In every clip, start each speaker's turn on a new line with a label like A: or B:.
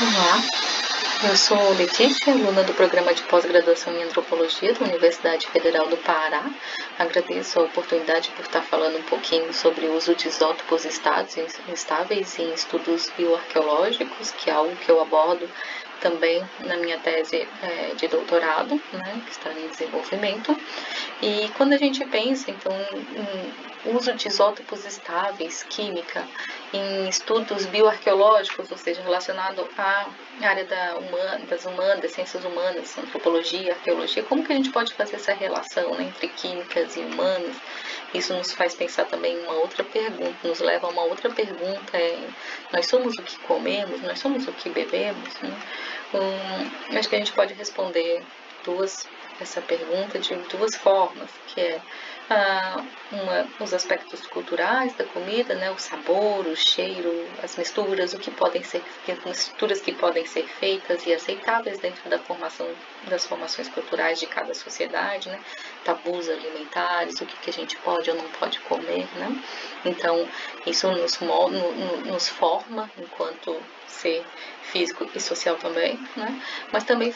A: Olá, eu sou Letícia, aluna do programa de pós-graduação em Antropologia da Universidade Federal do Pará. Agradeço a oportunidade por estar falando um pouquinho sobre o uso de isótopos estáveis em estudos bioarqueológicos, que é algo que eu abordo também na minha tese de doutorado, né, que está em desenvolvimento. E quando a gente pensa, então, em uso de isótopos estáveis, química, em estudos bioarqueológicos, ou seja, relacionado à área das humanas, ciências humanas, antropologia, arqueologia, como que a gente pode fazer essa relação, né, entre químicas e humanas? Isso nos faz pensar também em uma outra pergunta, nos leva a uma outra pergunta, nós somos o que comemos, nós somos o que bebemos, né? Acho que a gente pode responder essa pergunta de duas formas, que é os aspectos culturais da comida, né, o sabor, o cheiro, as misturas, misturas que podem ser feitas e aceitáveis dentro das formações culturais de cada sociedade, né, tabus alimentares, o que a gente pode ou não pode comer, né. Então, isso nos forma enquanto ser físico e social também, né? Mas também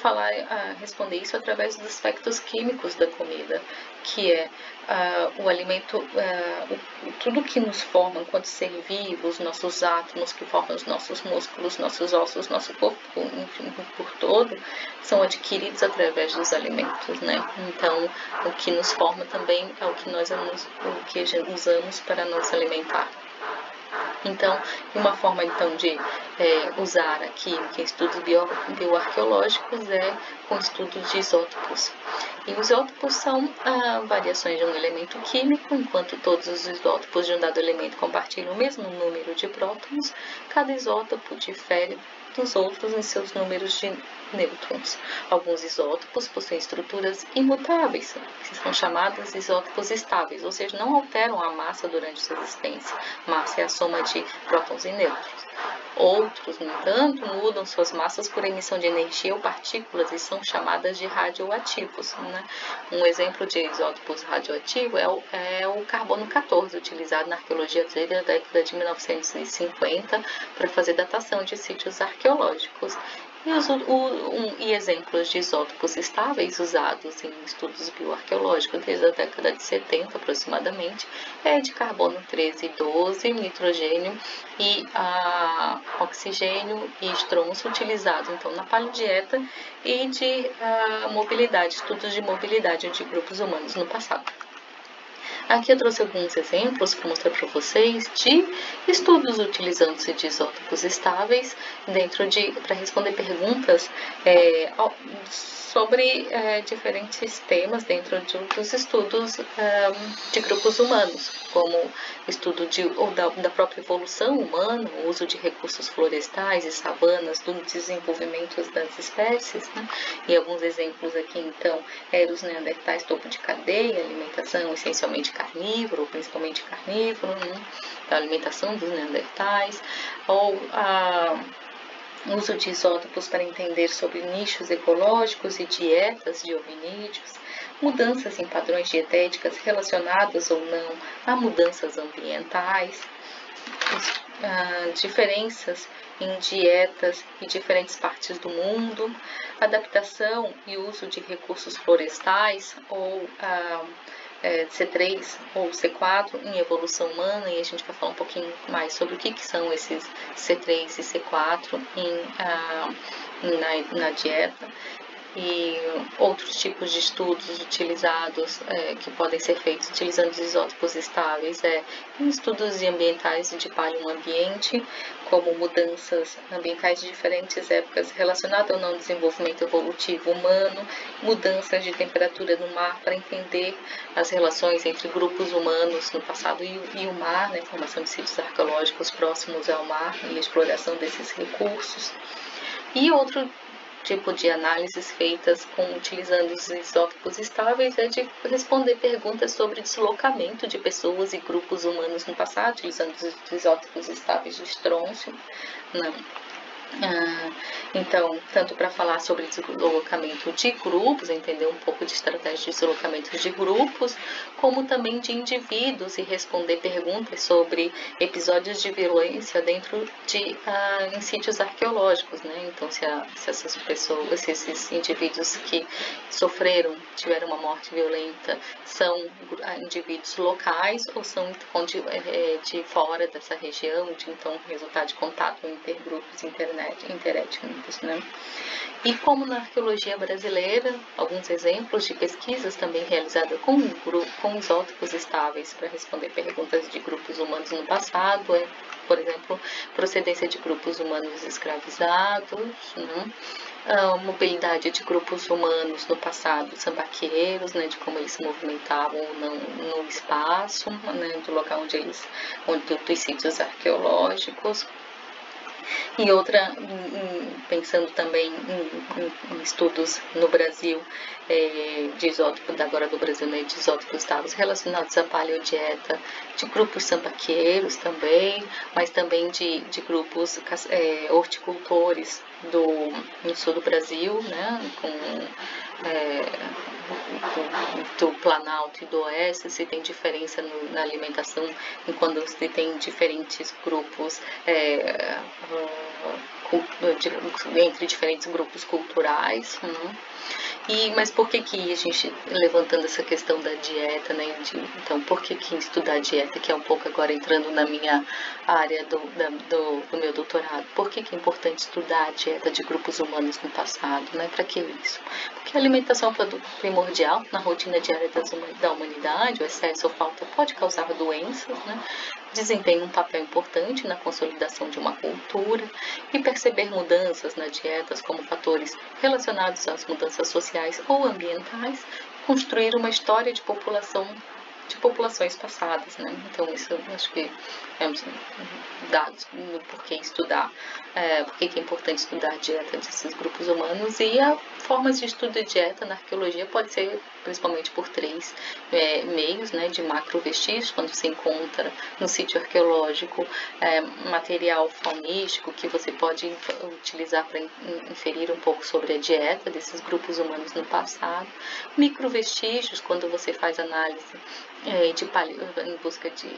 A: responder isso através dos aspectos químicos da comida, que é o alimento, tudo que nos forma enquanto ser vivo, os nossos átomos que formam os nossos músculos, nossos ossos, nosso corpo, enfim, por todo, são adquiridos através dos alimentos, né? Então, o que nos forma também é o que usamos para nos alimentar. Então, uma forma então de usar a química em estudos bioarqueológicos é com estudos de isótopos. E os isótopos são variações de um elemento químico, enquanto todos os isótopos de um dado elemento compartilham o mesmo número de prótons, cada isótopo difere dos outros em seus números de nêutrons. Alguns isótopos possuem estruturas imutáveis, que são chamados isótopos estáveis, ou seja, não alteram a massa durante sua existência. Massa é a soma de prótons e nêutrons. Outros, no entanto, mudam suas massas por emissão de energia ou partículas e são chamadas de radioativos, né? Um exemplo de isótopos radioativos é o carbono 14, utilizado na arqueologia desde a década de 1950 para fazer datação de sítios arqueológicos. E exemplos de isótopos estáveis usados em estudos bioarqueológicos desde a década de 70 aproximadamente é de carbono 13 e 12, nitrogênio e oxigênio e estronço utilizados então na paleodieta e de mobilidade, estudos de mobilidade de grupos humanos no passado. Aqui eu trouxe alguns exemplos para mostrar para vocês de estudos utilizando-se de isótopos estáveis para responder perguntas sobre diferentes temas dentro dos estudos de grupos humanos, como estudo da própria evolução humana, o uso de recursos florestais e savanas, do desenvolvimento das espécies, né? E alguns exemplos aqui, então, os neandertais topo de cadeia, alimentação essencialmente carnívora, ou principalmente carnívoro, né? A alimentação dos neandertais, ou uso de isótopos para entender sobre nichos ecológicos e dietas de hominídeos, mudanças em padrões dietéticas relacionadas ou não a mudanças ambientais, diferenças em dietas em diferentes partes do mundo, adaptação e uso de recursos florestais ou C3 ou C4 em evolução humana, e a gente vai falar um pouquinho mais sobre o que são esses C3 e C4 na dieta, e outros tipos de estudos utilizados que podem ser feitos utilizando os isótopos estáveis em estudos ambientais e de paleoambiente, como mudanças ambientais de diferentes épocas relacionadas ou não ao desenvolvimento evolutivo humano, mudanças de temperatura no mar para entender as relações entre grupos humanos no passado e o mar, né, formação de sítios arqueológicos próximos ao mar e exploração desses recursos. E outro tipo de análises feitas utilizando os isótopos estáveis é de responder perguntas sobre deslocamento de pessoas e grupos humanos no passado, utilizando os isótopos estáveis de estrôncio, Então, tanto para falar sobre deslocamento de grupos, entender um pouco de estratégia de deslocamento de grupos, como também de indivíduos e responder perguntas sobre episódios de violência dentro de em sítios arqueológicos, né? Então, se essas pessoas, se esses indivíduos que tiveram uma morte violenta, são indivíduos locais ou são de fora dessa região, então resultado de contato intergrupos interétnicos, né? E como na arqueologia brasileira, alguns exemplos de pesquisas também realizadas com isótopos estáveis para responder perguntas de grupos humanos no passado, por exemplo, procedência de grupos humanos escravizados, né? A mobilidade de grupos humanos no passado, sambaqueiros, né, de como eles se movimentavam no espaço, né, do local dos sítios arqueológicos. E outra, pensando também em estudos no Brasil, de isótopos, agora do Brasil, né, de isótopos estáveis relacionados à paleodieta, de grupos sambaqueiros também, mas também de grupos horticultores no sul do Brasil, né, do Planalto e do Oeste, se tem diferença na alimentação, enquanto se tem diferentes grupos entre diferentes grupos culturais, né? Mas por que a gente, levantando essa questão da dieta, né? Então, por que estudar dieta, que é um pouco agora entrando na minha área do meu doutorado? Por que é importante estudar a dieta de grupos humanos no passado, né? Para que isso? Porque a alimentação é um produto primordial na rotina diária da humanidade, o excesso ou falta pode causar doenças, né? Desempenha um papel importante na consolidação de uma cultura e perceber mudanças na dietas como fatores relacionados às mudanças sociais ou ambientais, construir uma história de populações passadas, né? Então isso eu acho que é dados no porquê estudar, porque é importante estudar a dieta desses grupos humanos. E as formas de estudo de dieta na arqueologia pode ser principalmente por três meios, né, de macrovestígios, quando se encontra no sítio arqueológico material faunístico que você pode utilizar para inferir um pouco sobre a dieta desses grupos humanos no passado. Microvestígios, quando você faz análise em busca de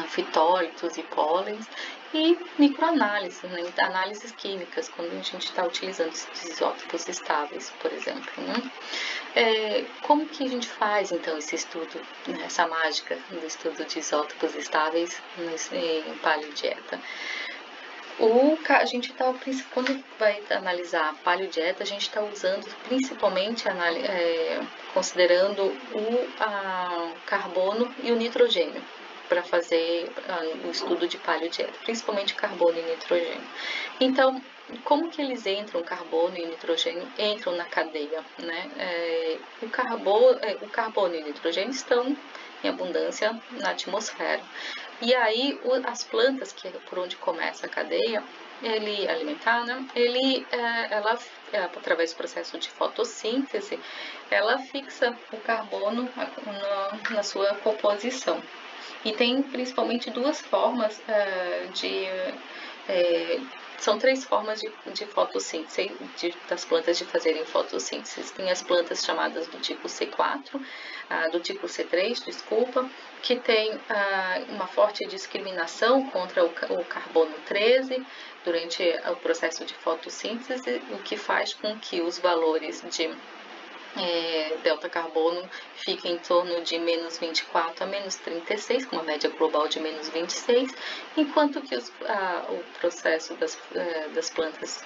A: fitólitos e pólens, e microanálises, né? Análises químicas, quando a gente está utilizando esses isótopos estáveis, por exemplo, né? Como que a gente faz, então, esse estudo, né, essa mágica do estudo de isótopos estáveis em paleodieta? A gente está, quando vai analisar a paleodieta, a gente está usando principalmente, considerando o carbono e o nitrogênio para fazer o estudo de paleodieta, principalmente carbono e nitrogênio. Então, como que eles entram, carbono e nitrogênio, entram na cadeia, né? O carbono e o nitrogênio estão em abundância na atmosfera. E aí, as plantas, que é por onde começa a cadeia alimentar, né? Ela, através do processo de fotossíntese, ela fixa o carbono na sua composição. E tem principalmente duas formas são três formas de fotossíntese, das plantas de fazerem fotossíntese. Tem as plantas chamadas do tipo C4, do tipo C3, desculpa, que tem uma forte discriminação contra o carbono 13 durante o processo de fotossíntese, o que faz com que os valores de delta carbono fica em torno de menos 24 a menos 36, com uma média global de menos 26, enquanto que o processo das plantas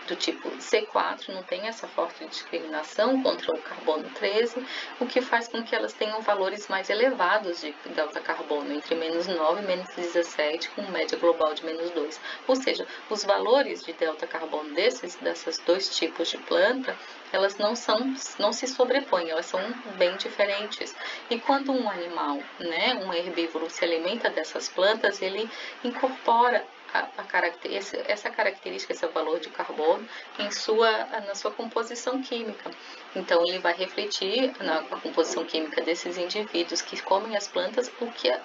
A: do tipo C4 não tem essa forte discriminação contra o carbono 13, o que faz com que elas tenham valores mais elevados de delta carbono, entre menos 9 e menos 17, com média global de menos 2. Ou seja, os valores de delta carbono desses dois tipos de planta, elas não se sobrepõem, elas são bem diferentes. E quando um animal, né, um herbívoro, se alimenta dessas plantas, ele incorpora essa característica, esse valor de carbono na sua composição química. Então, ele vai refletir na composição química desses indivíduos que comem as plantas,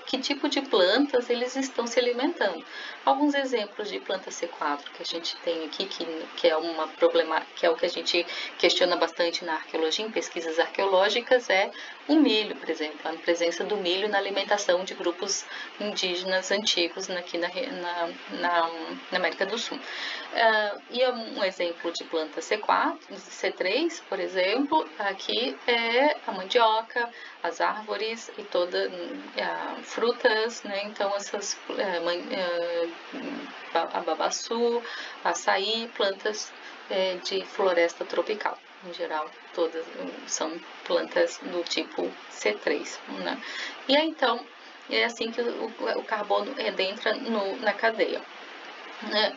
A: que tipo de plantas eles estão se alimentando. Alguns exemplos de planta C4 que a gente tem aqui, que é o que a gente questiona bastante na arqueologia, em pesquisas arqueológicas, é o milho, por exemplo, a presença do milho na alimentação de grupos indígenas antigos aqui na América do Sul. E um exemplo de planta C4, C3, por exemplo, aqui é a mandioca, as árvores e frutas, né? Então essas babaçu, açaí, plantas de floresta tropical. Em geral, todas são plantas do tipo C3, né? E aí, então, é assim que o carbono entra na cadeia.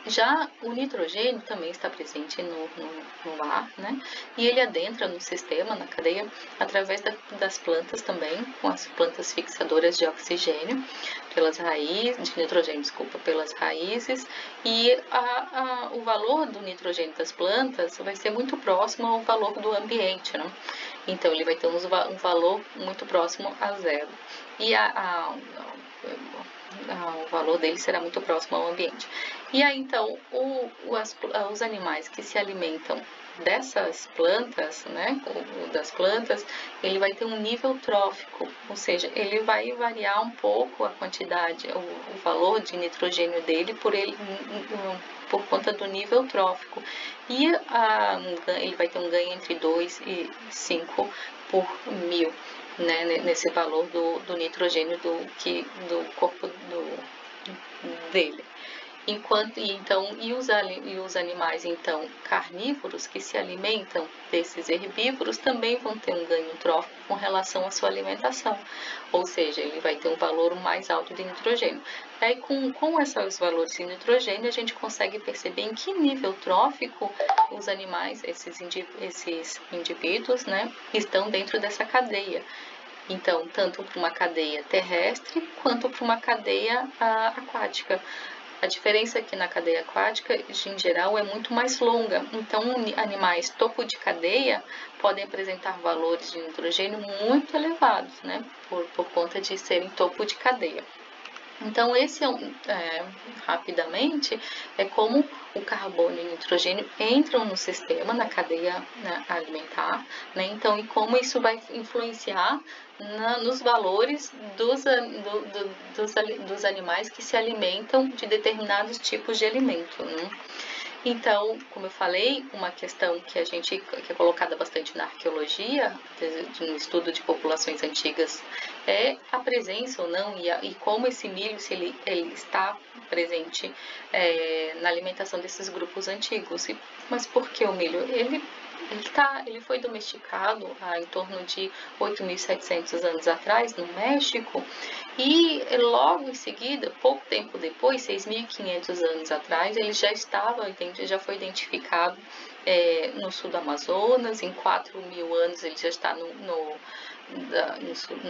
A: Já o nitrogênio também está presente no ar, né? E ele adentra no sistema, na cadeia, através das plantas também, com as plantas fixadoras de oxigênio, pelas raízes, e o valor do nitrogênio das plantas vai ser muito próximo ao valor do ambiente, né? Então, ele vai ter um valor muito próximo a zero. E o valor dele será muito próximo ao ambiente. E aí, então, os animais que se alimentam dessas plantas, né, das plantas, ele vai ter um nível trófico, ou seja, ele vai variar um pouco a quantidade, o valor de nitrogênio dele por conta do nível trófico. E ele vai ter um ganho entre 2 e 5 por mil, né, nesse valor do nitrogênio do corpo dele. Os animais então carnívoros que se alimentam desses herbívoros também vão ter um ganho trófico com relação à sua alimentação, ou seja, ele vai ter um valor mais alto de nitrogênio. Aí com esses valores de nitrogênio a gente consegue perceber em que nível trófico os animais, esses indivíduos, né, estão dentro dessa cadeia. Então, tanto para uma cadeia terrestre quanto para uma cadeia aquática. A diferença é que na cadeia aquática, em geral, é muito mais longa. Então, animais topo de cadeia podem apresentar valores de nitrogênio muito elevados, né? Por conta de serem topo de cadeia. Então, esse rapidamente, é como o carbono e o nitrogênio entram no sistema, na cadeia alimentar, né? Então, e como isso vai influenciar nos valores dos animais que se alimentam de determinados tipos de alimento, né? Então, como eu falei, uma questão que é colocada bastante na arqueologia, no estudo de populações antigas, é a presença ou não e como esse milho, se ele está presente na alimentação desses grupos antigos. Mas por que o milho? Ele foi domesticado em torno de 8.700 anos atrás, no México, e logo em seguida, pouco tempo depois, 6.500 anos atrás, ele já foi identificado no sul do Amazonas. Em 4.000 anos ele já está no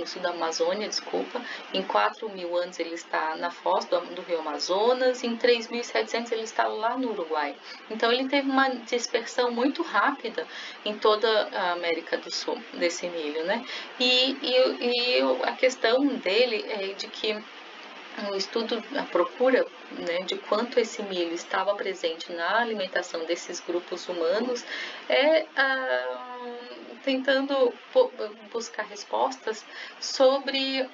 A: sul da Amazônia, desculpa. Em 4.000 anos ele está na foz do rio Amazonas. Em 3.700 ele está lá no Uruguai. Então ele teve uma dispersão muito rápida em toda a América do Sul desse milho, né? E a questão dele é de que o estudo, a procura, né, de quanto esse milho estava presente na alimentação desses grupos humanos tentando buscar respostas sobre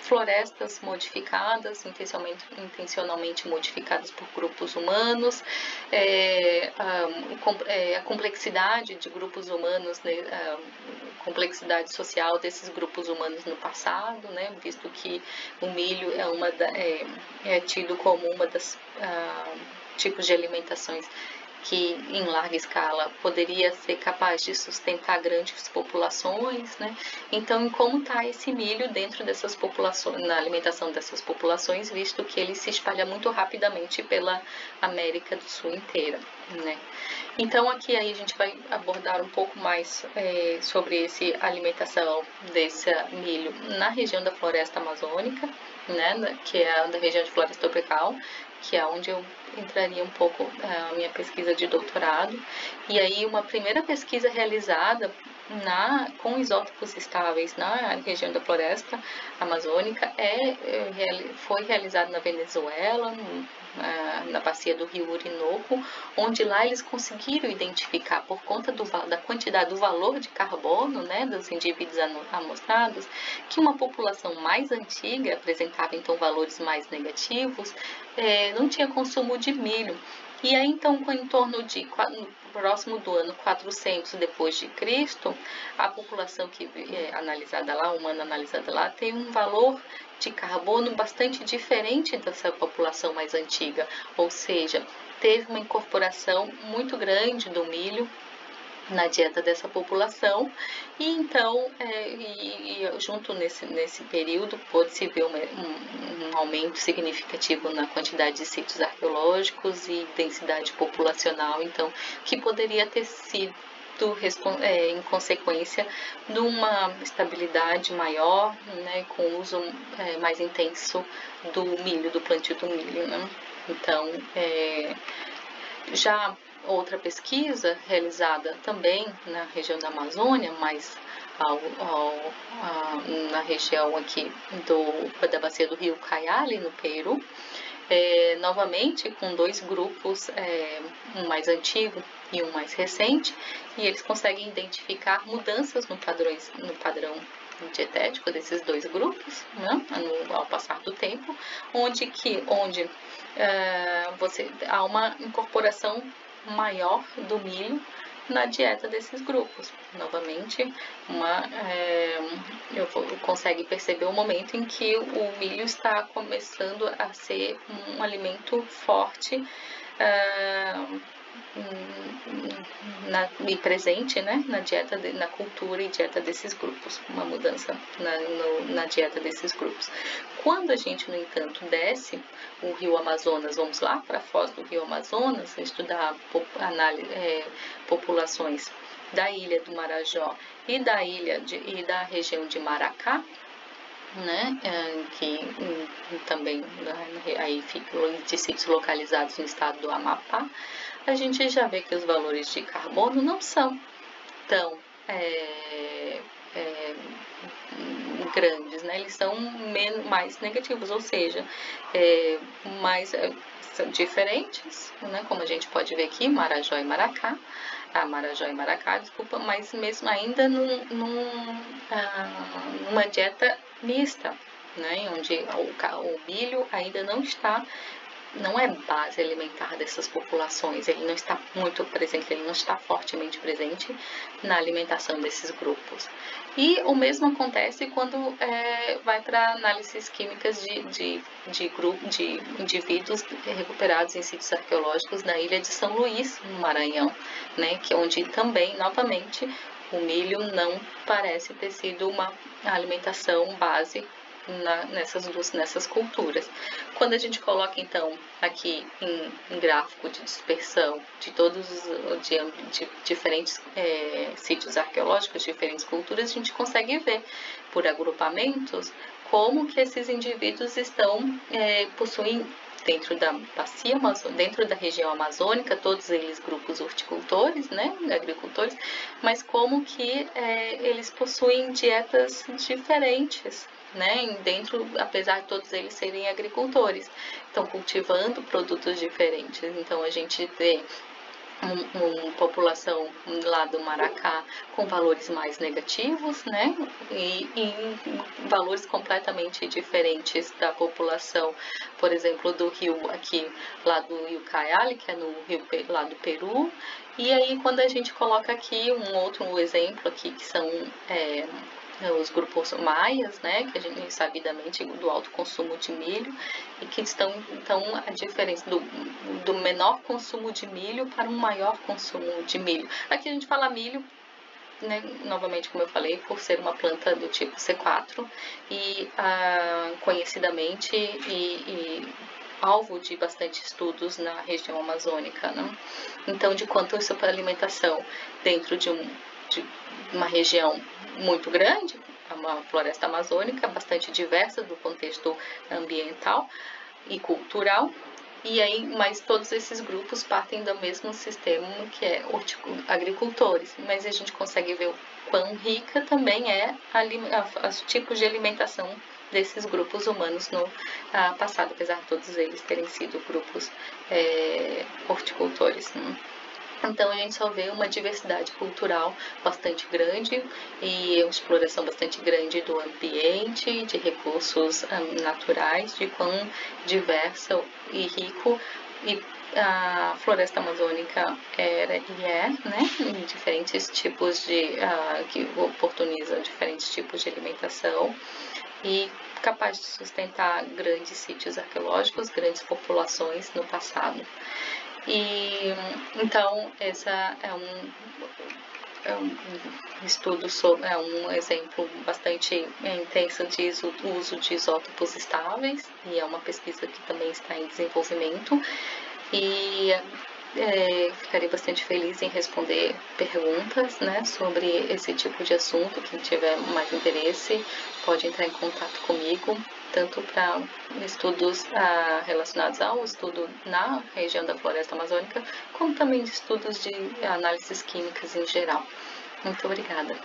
A: florestas modificadas, intencionalmente modificadas por grupos humanos, a complexidade de grupos humanos, né, complexidade social desses grupos humanos no passado, né, visto que o milho é tido como uma das tipos de alimentações que em larga escala poderia ser capaz de sustentar grandes populações, né? Então, como está esse milho dentro dessas populações, na alimentação dessas populações, visto que ele se espalha muito rapidamente pela América do Sul inteira, né? Então, aqui aí a gente vai abordar um pouco mais sobre essa alimentação desse milho na região da floresta amazônica, né, que é a da região de floresta tropical, que é onde eu entraria um pouco a minha pesquisa de doutorado. E aí uma primeira pesquisa realizada com isótopos estáveis na região da floresta amazônica foi realizada na Venezuela, na bacia do rio Orinoco, onde lá eles conseguiram identificar, por conta da quantidade do valor de carbono, né, dos indivíduos amostrados, que uma população mais antiga apresentava então valores mais negativos, não tinha consumo de milho. E aí então, em torno de próximo do ano 400 depois de Cristo, a população que é analisada lá, humana analisada lá, tem um valor de carbono bastante diferente dessa população mais antiga, ou seja, teve uma incorporação muito grande do milho na dieta dessa população, e então, junto nesse período, pôde-se ver um aumento significativo na quantidade de sítios arqueológicos e densidade populacional, então, que poderia ter sido em consequência de uma estabilidade maior, né, com o uso mais intenso do milho, do plantio do milho, né? Então, já outra pesquisa realizada também na região da Amazônia, mas na região aqui da bacia do rio Cayali, no Peru, novamente com dois grupos, um mais antigo e um mais recente, e eles conseguem identificar mudanças no padrão dietético desses dois grupos, né, ao passar do tempo, onde há uma incorporação maior do milho na dieta desses grupos. Novamente, consegue perceber o momento em que o milho está começando a ser um alimento forte e presente, né, na dieta, na cultura e dieta desses grupos, uma mudança na dieta desses grupos. Quando a gente, no entanto, desce o rio Amazonas, vamos lá para a foz do rio Amazonas, estudar populações da ilha do Marajó e da região de Maracá, né, que também aí ficam de sítios localizados no estado do Amapá, a gente já vê que os valores de carbono não são tão grandes, né? Eles são mais negativos, ou seja, são diferentes, né? Como a gente pode ver aqui, Marajó e Maracá, mas mesmo ainda numa dieta mista, né? Onde o milho ainda não é base alimentar dessas populações, ele não está muito presente, ele não está fortemente presente na alimentação desses grupos. E o mesmo acontece quando vai para análises químicas de indivíduos recuperados em sítios arqueológicos na ilha de São Luís, no Maranhão, né, que é onde também, novamente, o milho não parece ter sido uma alimentação base nessas culturas. Quando a gente coloca então aqui em gráfico de dispersão de todos de diferentes sítios arqueológicos, diferentes culturas, a gente consegue ver por agrupamentos como que esses indivíduos possuem dentro da bacia amazônica, dentro da região amazônica, todos eles grupos horticultores, né, agricultores, mas como que eles possuem dietas diferentes, né, apesar de todos eles serem agricultores, estão cultivando produtos diferentes. Então a gente vê uma população lá do Maracá com valores mais negativos, né, e valores completamente diferentes da população, por exemplo, do rio aqui, lá do rio Cayali, que é no rio lá do Peru. E aí quando a gente coloca aqui um outro exemplo aqui, que são os grupos maias, né, que a gente sabidamente do alto consumo de milho, e que estão então a diferença do menor consumo de milho para um maior consumo de milho. Aqui a gente fala milho, né, novamente, como eu falei, por ser uma planta do tipo C4 e conhecidamente alvo de bastante estudos na região amazônica, né? Então, de quanto isso para alimentação dentro de uma região muito grande, uma floresta amazônica bastante diversa do contexto ambiental e cultural. E aí, mas todos esses grupos partem do mesmo sistema, que é agricultores. Mas a gente consegue ver o quão rica também é os tipos de alimentação desses grupos humanos no passado, apesar de todos eles terem sido grupos horticultores, né? Então a gente só vê uma diversidade cultural bastante grande e uma exploração bastante grande do ambiente, de recursos naturais, de quão diverso e rico e a floresta amazônica era e é, né, em diferentes tipos que oportuniza diferentes tipos de alimentação e capaz de sustentar grandes sítios arqueológicos, grandes populações no passado. E então essa é um estudo sobre, um exemplo bastante intenso de uso de isótopos estáveis e é uma pesquisa que também está em desenvolvimento e ficarei bastante feliz em responder perguntas, né, sobre esse tipo de assunto. Quem tiver mais interesse pode entrar em contato comigo, tanto para estudos relacionados ao estudo na região da floresta amazônica, como também de estudos de análises químicas em geral. Muito obrigada.